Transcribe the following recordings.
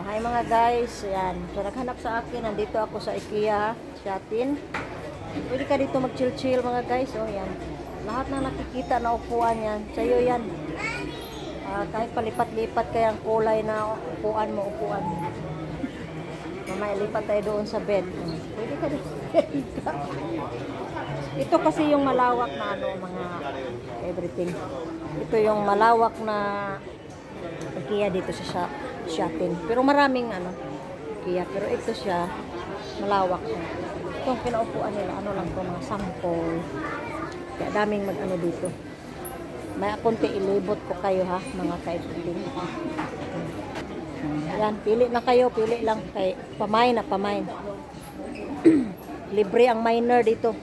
Hi mga guys, yan. So naghanap sa akin, nandito ako sa IKEA, Shatin. Pwede ka dito mag-chill-chill mga guys. Oh, yan. Lahat na nakikita na upuan yan. Sa'yo yan. Kahit palipat-lipat kayang kulay na upuan mo, upuan mo. Mamaya lipat tayo doon sa bed. Pwede ka dito. Ito kasi yung malawak na ano, mga everything. Ito yung malawak na IKEA dito sa Shatin. Pero maraming ano, IKEA. Pero ito siya, malawak siya. Itong pinaupuan nila, ano lang to, mga sample. Kaya daming mag-ano dito. May konti ilibot ko kayo ha, mga kaibigan. Ayan, pili na kayo, pili lang kay pamain na pamain. Libre ang minor dito.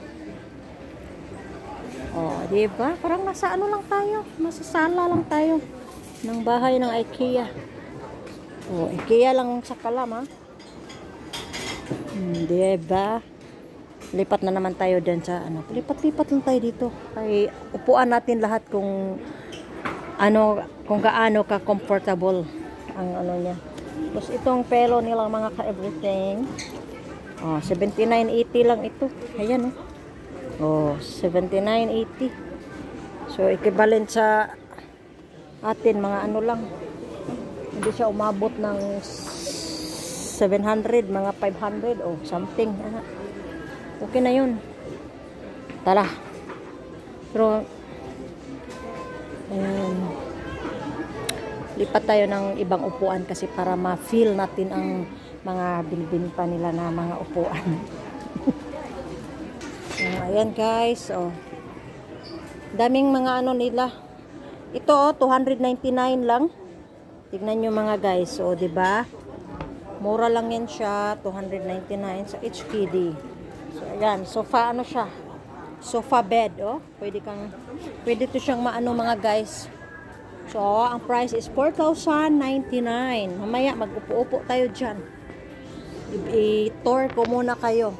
Oh, di ba? Parang nasa ano lang tayo, nasa sala lang tayo ng bahay ng IKEA. Oh, IKEA lang sa Kalam ha. Di ba? Lipat na naman tayo dyan sa ano. Lipat-lipat lang tayo dito. Kay upuan natin lahat kung ano, kung gaano ka comfortable ang ano niya. Tapos itong pelo nilang mga ka-everything. Oh, 79.80 lang ito. Ayan oh. Oh, 79.80. So equivalent sa atin mga ano lang. Hindi siya umabot ng 700, mga 500 o something. Okay na yun. Tara. Pero ayan, lipat tayo ng ibang upuan kasi para ma-feel natin ang mga binibinta nila na mga upuan. Ayan guys, oh. Daming mga ano nila. Ito oh, 299 lang. Tignan nyo mga guys, oh, 'di ba? Mura lang yan siya, 299 sa HKD. So ayan, sofa ano siya? Sofa bed, oh. Pwede to siyang maano mga guys. So, ang price is 4,099. Mamaya mag-upo-upo tayo diyan. I-tour ko muna kayo.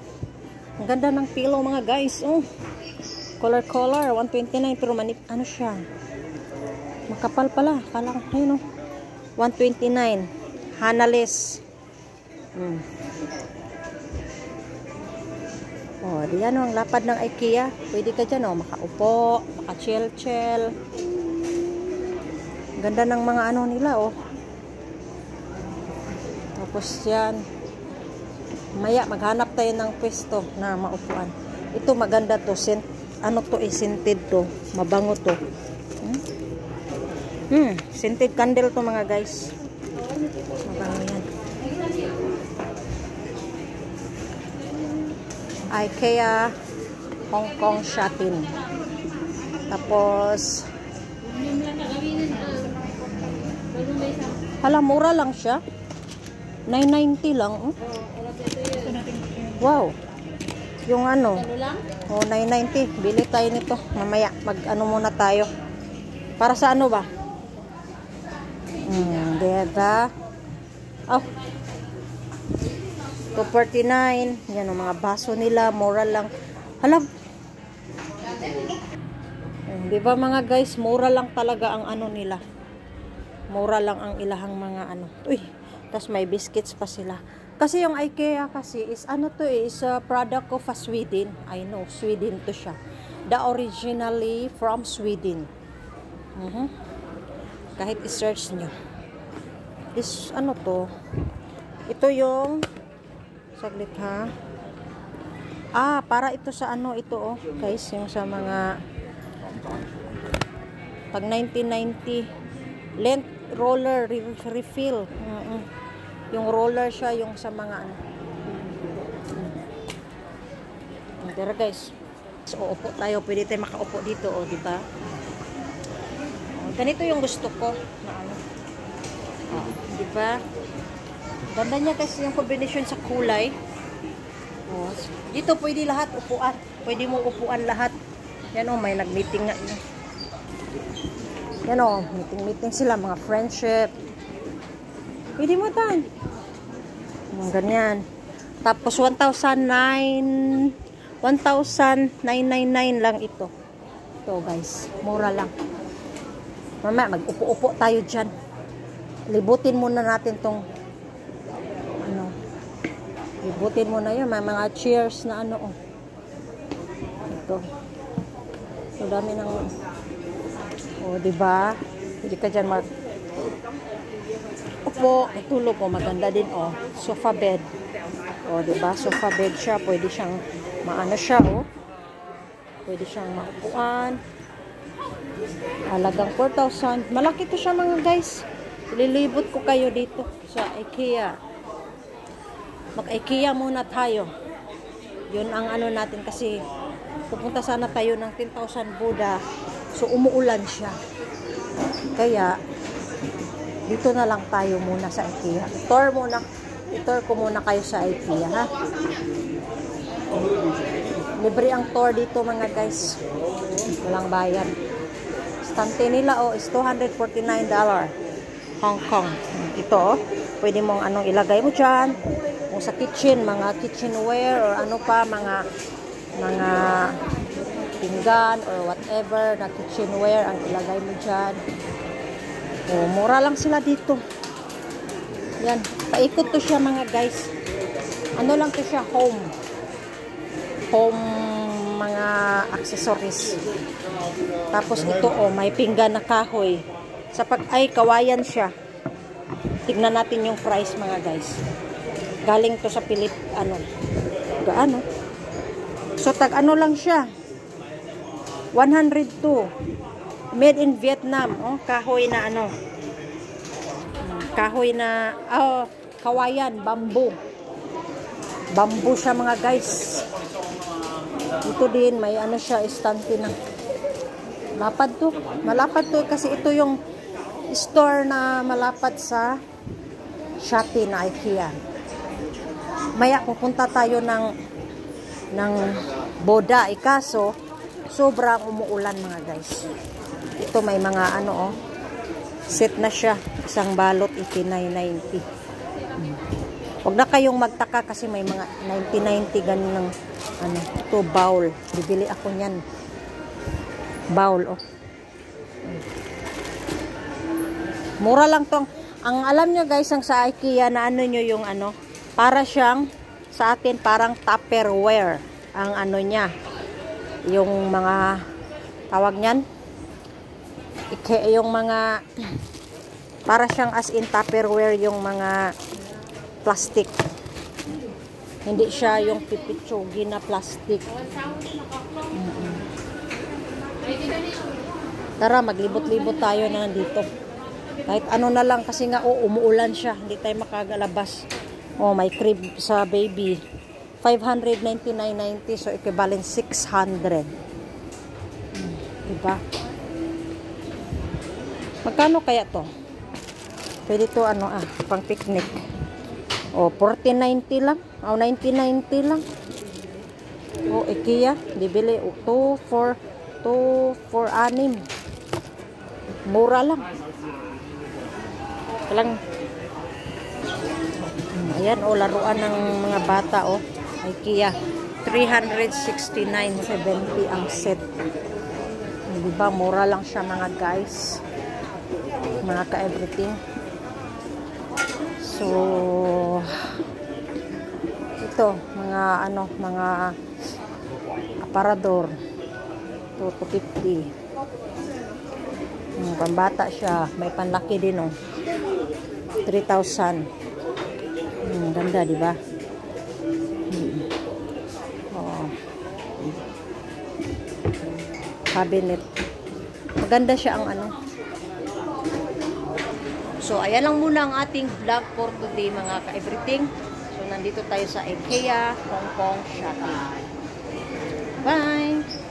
Ang ganda ng pillow mga guys. Oh. Color 129 pero ano siya? Makapal pala. Kala ko ayun oh. 129. Hanaless. Oh, diyan oh, ang lapad ng IKEA. Pwede ka dyan oh, makaupo, maka-chill-chill. Ganda ng mga ano nila oh. Tapos yan. Maya maghanap tayo ng pwesto na maupuan. Ito maganda to, ano to, scented to, mabango to. Scented candle to mga guys. Mabango yan. IKEA Hong Kong Shatin. Tapos hala, mura lang siya. 990 lang. Wow. Yung ano? Oh, 990. Bili tayo nito. Mamaya mag-ano muna tayo. Para sa ano ba? Diba? Oh. 249. Yan ang mga baso nila. Mura lang. Hala. Diba mga guys? Mura lang talaga ang ano nila. Mura lang ang ilahang mga ano. Uy. Tapos may biscuits pa sila. Kasi yung IKEA kasi is ano to is a product of Sweden. I know, Sweden to siya. The originally from Sweden. Kahit i-search nyo. Is ano to? Ito yung saglit ha. Para ito sa ano ito oh. Guys, yung sa mga pag 1990 length roller refill. Yung roller siya yung sa mga ano. Tara guys. So upo tayo, pwede tayo makaupo dito oh, di ba? Ganito yung gusto ko na ano. Di ba? Ganda niya kasi yung combination sa kulay. Oh, dito pwede lahat upuan. Pwede mo upuan lahat. Yan oh, may nag-meeting nga. Yan o, meeting sila, mga friendship. Pwede mo tan. Ganyan. Tapos 1,999 lang ito. Ito guys, mura lang. Mamaya mag-upo-upo tayo dyan. Libutin muna natin tong Libutin mo na yun. May mga chairs na ano, oh. Ito. So, dami ng, oh, diba? Hindi ka dyan upo, tulog, oh. Maganda din, oh. Sofa bed. Oh, diba? Sofa bed siya. Pwede siyang, maano siya, oh. Pwede siyang maupuan. Halagang 4,000. Malaki to siya, mga guys. Lilibot ko kayo dito sa IKEA. Mag-IKEA muna tayo. Yun ang ano natin kasi pupunta sana tayo ng 10,000 Buddha. So umuulan siya. Kaya dito na lang tayo muna sa IKEA. I-tour ko muna kayo sa IKEA, ha? Libre ang tour dito, mga guys. Walang bayad. Stante nila, oh, is $249 Hong Kong. Ito, oh, pwede mong anong ilagay mo dyan. Kung sa kitchen, mga kitchenware or ano pa, mga pinggan or whatever na kitchenware ang ilagay mo dyan. O, mura lang sila dito. Yan, paikot to siya, mga guys. Ano lang to siya, home mga accessories. Tapos ito, oh, may pinggan na kahoy. Ay, kawayan siya. Tignan natin yung price, mga guys. Galing to sa gaano. So, ano lang siya. 102. Made in Vietnam. Oh, kahoy na kahoy na, oh, kawayan, bamboo. Bamboo siya, mga guys. Ito din, may ano siya, istante na. Malapad to kasi ito yung store na malapad sa Shopee na IKEA. Maya pupunta tayo ng Boda, ikaso sobrang umuulan, mga guys. Ito may mga ano, oh, set na siya, isang balot, 89.90. Huwag na kayong magtaka kasi may mga 90.90 ganun ng ano, ito bowl. Bibili ako niyan. Bowl, oh. Mura lang tong. Ang alam nyo, guys, ang sa IKEA na ano nyo yung ano, para siyang sa atin parang Tupperware ang ano niya. Yung mga tawag niyan. Yung mga para siyang as in Tupperware yung mga plastic. Hindi siya yung pipitsugi na plastic. Tara, maglibot-libot tayo na nandito. Kahit ano na lang kasi nga, oh, umuulan siya. Hindi tayo makagalabas. Oh, may crib sa baby. 599.90, so equivalent 600. Diba? Magkano kaya to? Pwede to ano, pang picnic. Oh, 14.90 lang. Oh, 19.90 lang. Oh, IKEA. Bibili. 2 for 6. Mura lang. Ayan, oh, laruan ng mga bata, oh. IKEA. 369.70 ang set. Diba? Mura lang siya, mga guys. Mga ka-everything. So, ito, mga aparador. 250. Pambata siya. May panlaki din, oh. 3,000. Ganda, di ba? Oh. Cabinet. Maganda siya ang ano. So, ayan lang muna ang ating vlog for today, mga ka-everything. So, nandito tayo sa IKEA, Hong Kong, Shopee. Bye!